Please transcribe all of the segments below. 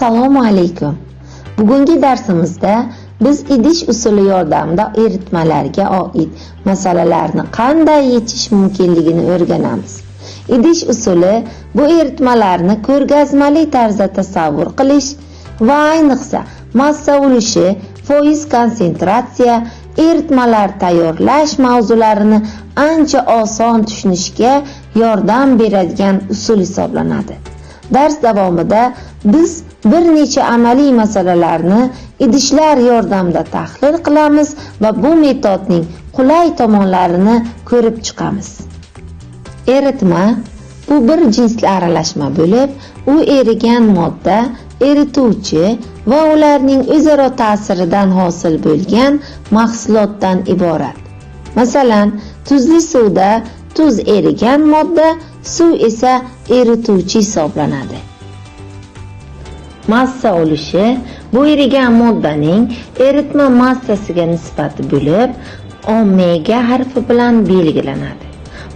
Assalomu alaykum. Bugungi darsimizda biz idish usuli yordamida eritmalarga oid masalalarni qanday yechish mumkinligini o'rganamiz. Idish usuli bu eritmalarni ko'rgazmali tarzda tasavvur qilish va ayniqsa massa ulushi, foiz konsentratsiya, eritmalar tayyorlash mavzularini ancha oson tushunishga yordam beradigan usul hisoblanadi. Dars davomida biz bir necha amaliy masalalarni idishlar yordamida tahlil qilamiz va bu metodning qulay tomonlarini ko'rib chiqamiz. Eritma bu bir jinsli aralashma bo'lib, u erigan modda, erituvchi va ularning o'zaro ta'siridan hosil bo'lgan mahsulotdan iborat. Masalan, tuzli suvda tuz erigan modda, suv esa erituvchi hisoblanadi. Massa ulushi bu erigan moddaning eritma massasiga nisbati bo'lib, omega harfi bilan belgilanadi.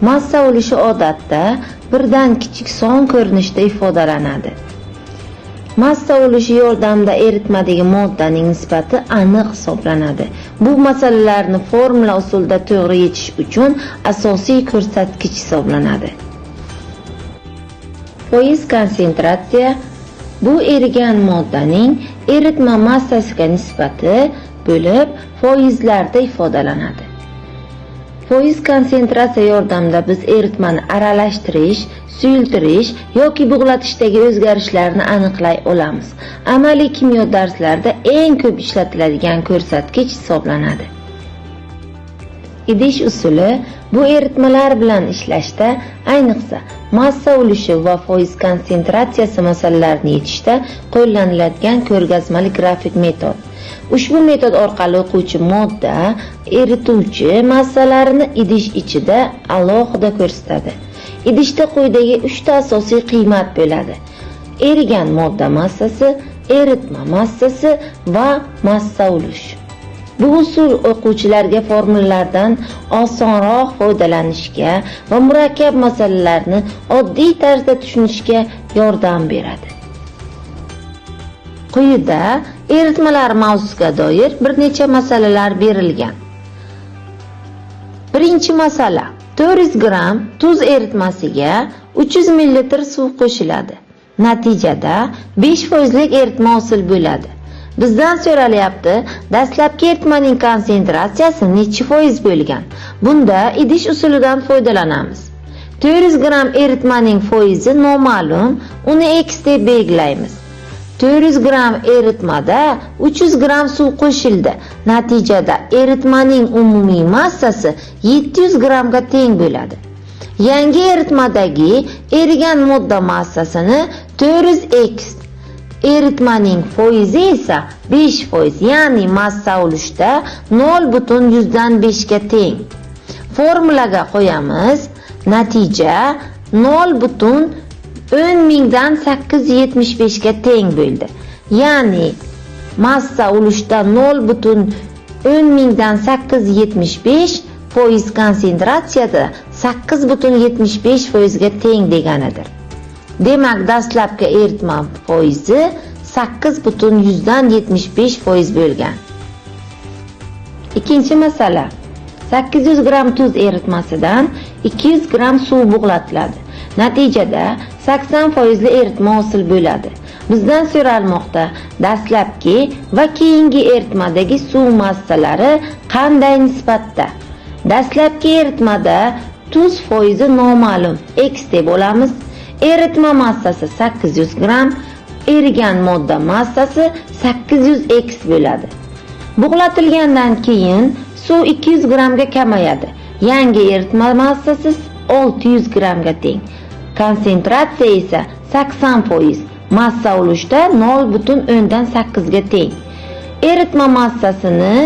Massa ulushi odatda birdan kichik son ko'rinishda ifodalanadi. Massa ulushi yordamida eritmadagi moddaning nisbati aniq hisoblanadi. Bu masalalarni formula usulida to'g'ri yechish uchun asosiy ko'rsatkich hisoblanadi. Foiz konsentratsiya bu erigan moddaning eritma massasiga nisbati bo'lib, foizlarda ifodalanadi. Foiz konsentratsiya yordamida biz eritmani aralashtirish, suyultirish yoki bug'latishdagi o'zgarishlarni aniqlay olamiz. Amaliy kimyo darslarida eng ko'p ishlatiladigan ko'rsatkich hisoblanadi. Idish usuli bu eritmalar bilan ishlashda, ayniqsa massa ulushi va foiz konsentratsiyasi masalalarini yechishda qo'llaniladigan ko'rgazmali grafik metod. Ushbu metod orqali o'quvchi modda, erituvchi massalarini idish ichida alohida ko'rsatadi. Idishda quyidagi 3 ta asosiy qiymat bo'ladi: erigan modda massasi, eritma massasi va massa ulush. Bu usul o'quvchilarga formulalardan osonroq foydalanishga va murakkab masalalarni oddiy tarzda tushunishga yordam beradi. Quyida eritmalar mavzusiga doir bir necha masalalar berilgan. Birinchi masala: 400 gram tuz eritmasiga 300 ml suv qo'shiladi. Natijada 5% lik eritma hosil bo'ladi. Bizdan so'ralyapti, dastlabki eritmaning konsentratsiyasi necha foiz bo'lgan? Bunda idish usulidan foydalanamiz. 400 gram eritmaning foizi noma'lum, uni x deb belgilaymiz. 400 gram eritmada 300 gram suv qo'shildi. Natijada eritmaning umumiy massasi 700 gramga teng bo'ladi. Yangi eritmadagi erigan modda massasini 400x, eritmaning foizi esa 5%, ya'ni massa ulushda 0,5 ga teng. Formulaga qo'yamiz. Natija 0,10 875 ga teng bo'ldi. Ya'ni massa ulushda 0,10 875 foiz konsentratsiyada 8,75% ga teng deganidir. Demak, dastlabki eritma foizi 8,75% bo'lgan. Ikkinchi masala: 800 gram tuz eritmasidan 200 gram suv bug'latiladi. Natijada 80% li eritma hosil bo'ladi. Bizdan so'ralmoqda, dastlabki va keyingi eritmadagi suv massalari qanday nisbatda? Dastlabki eritmada tuz foizi noma'lum, x deb olamiz. Eritma massasi 800 gram, erigan modda massasi 800x bo'ladi. Bug'latilgandan keyin suv 200 gramga kamayadi. Yangi eritma massasi 600 gramga teng. Konsentratsiya esa 80%, massa ulushda 0,8 ga teng. Eritma massasini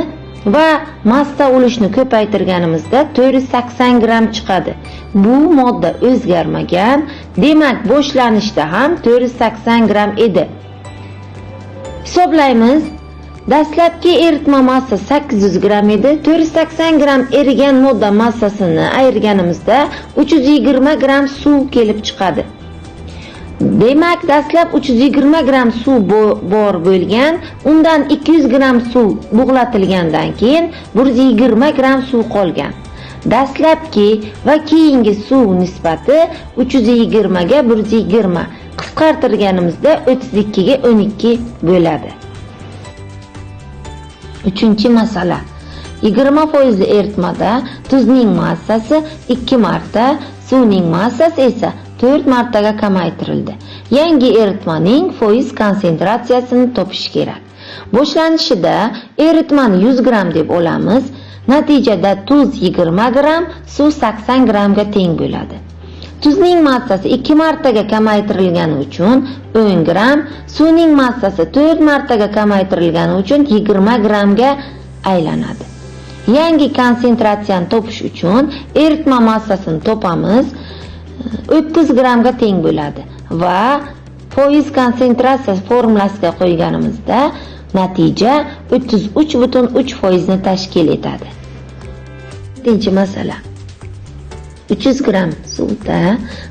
va massa ulushni ko'paytirganimizda 480 gram chiqadi. Bu modda o'zgarmagan, demak boshlanishda ham 480 gram edi. Hisoblaymiz. Dastlabki eritma massasi 800 gram edi. 480 gram erigan modda massasini ayirganimizda 320 gram suv kelib chiqadi. Demak, dastlab 320 gram suv bor bo'lgan, undan 200 gram suv bug'latilgandan keyin 120 gram suv qolgan. Dastlabki va keyingi suv nisbati 320 ga 120 qisqartirganimizda 32 ga 12 bo'ladi. 3-masala. 20% eritmada tuzning massasi 2 marta, suvning massasi esa 4 martaga kamaytirildi. Yangi eritmaning foiz konsentratsiyasini topish kerak. Boshlanishida eritmani 100 gram deb olamiz. Natijada tuz 20 gram, suv 80 gramga teng bo'ladi. Tuzning massasi 2 martaga kamaytirilgani uchun 10 gram, suvning massasi 4 martaga kamaytirilgani uchun 20 gramga aylanadi. Yangi konsentratsiyani topish uchun eritma massasini topamiz. 30 gramga teng bo'ladi va foiz konsentratsiyasi formulasiga qo'yganimizda natija 33,3% ni tashkil etadi. 4-masala. 300 gram suvda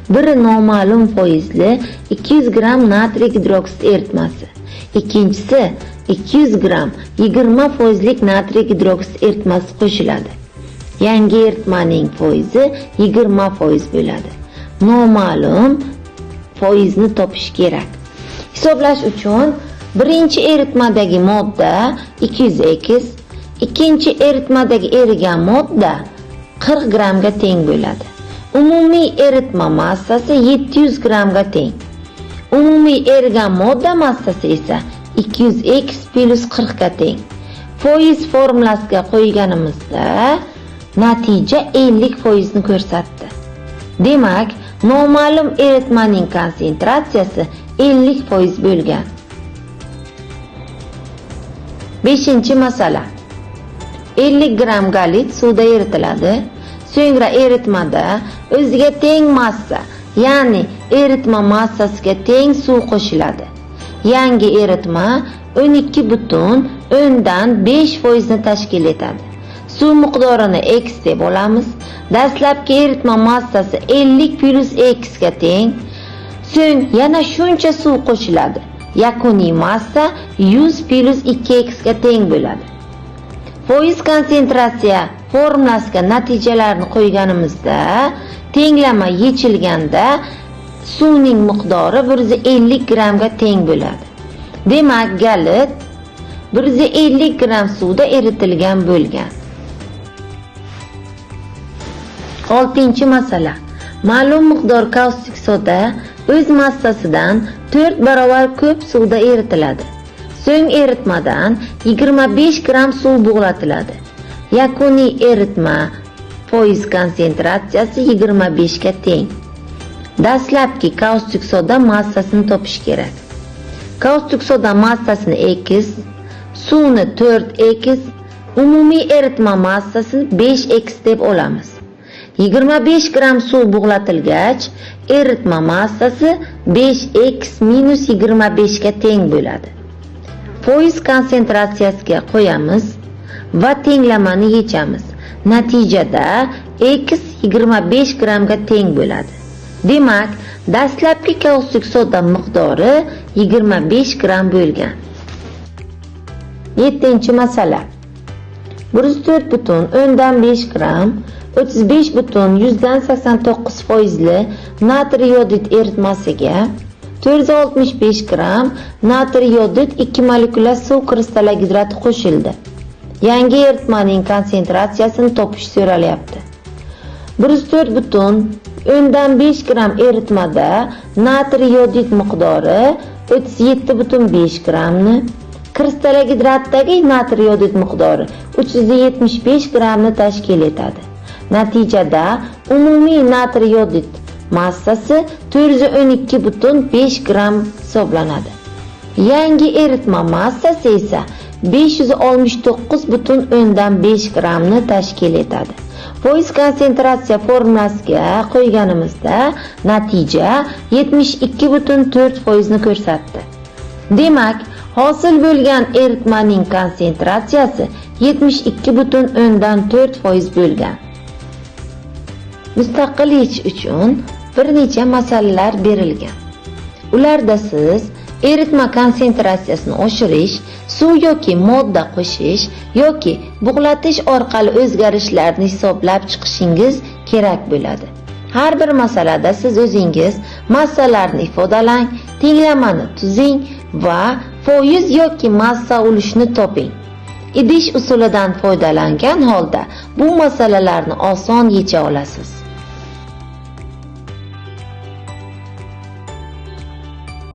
bir noma'lum foizli 200 gram natriy gidroksid eritmasi. Ikkinchisi 200 gram 20% natriy gidroksid eritmasi qo'shiladi. Yangi eritmaning foizi 20% bo'ladi. Noma'lum foizni topish kerak. Hisoblash uchun birinchi eritmadagi modda 200x, ikkinchi eritmadagi erigan modda 40 gramga teng bo'ladi. Umumiy eritma massasi 700 gramga teng. Umumiy erigan modda massasi esa 200x plus 40 ga teng. Foiz formulasiga qo'yganimizda natija 50% ni ko'rsatdi. Demak, noma'lum eritmaning konsentratsiyasi 50% bo'lgan. 5-masala. 50 gram galit suvda eritiladi. So'ngra eritmada o'ziga teng massa, ya'ni eritma massasiga teng suv qo'shiladi. Yangi eritma 12,5% ni tashkil etadi. Suv miqdorini x deb olamiz. Dastlabki eritma massasi 50 plus x ga teng. So'ng yana shuncha suv qo'shiladi. Yakuniy massa 100 plus 2x ga teng bo'ladi. Foiz konsentratsiya formulasiga natijalarni qo'yganimizda tenglama yechilganda suvning miqdori 150 gramga teng bo'ladi. Demak, galit 150 gram suvda eritilgan bo'lgan. 6-masala. Ma'lum miqdor kaustik soda o'z massasidan 4 barobar ko'p suvda eritiladi. So'ng eritmadan 25 gram suv bug'latiladi. Yakuniy eritma foiz konsentratsiyasi 25 ga teng. Dastlabki kaustik soda massasini topish kerak. Kaustik soda massasini x, suvni 4x, umumiy eritma massasini 5x deb olamiz. 25 gram suv bug'latilgach, eritma massasi 5x minus 25 ga teng bo'ladi. Foiz konsentratsiyasiga qo'yamiz va tenglamani yechamiz. Natijada x 25 gramga teng bo'ladi. Demak, dastlabki kaustik soda miqdori 25 gram bo'lgan. 7-masala. 104,5 gram 35,89% natriy yodid eritmasiga 465 gram natriy yodid 2 molekula suv kristallli gidrati qo'shildi. Yangi eritmaning konsentratsiyasini topish so'ralyapti. 104,5 gram eritmada natriy yodid miqdori 37,5 gramni, kristallli gidratdagi natriy yodid miqdori 375 gramni tashkil etadi. Natijada umumiy natriy yodid massasi 412,5 gram hisoblanadi. Yangi eritma massasi esa 569,5 gramni tashkil etadi. Foiz konsentratsiya formulasiga qo'yganimizda natija 72,4% ni ko'rsatdi. Demak, hosil bo'lgan eritmaning konsentratsiyasi 72,4% bo'lgan. Mustaqil yechish uchun bir necha masalalar berilgan. Ularda siz eritma konsentratsiyasini oshirish, suv yoki modda qo'shish yoki bug'latish orqali o'zgarishlarni hisoblab chiqishingiz kerak bo'ladi. Har bir masalada siz o'zingiz massalarni ifodalang, tenglamani tuzing va foiz yoki massa ulushni toping. Idish usulidan foydalangan holda bu masalalarni oson yecha olasiz.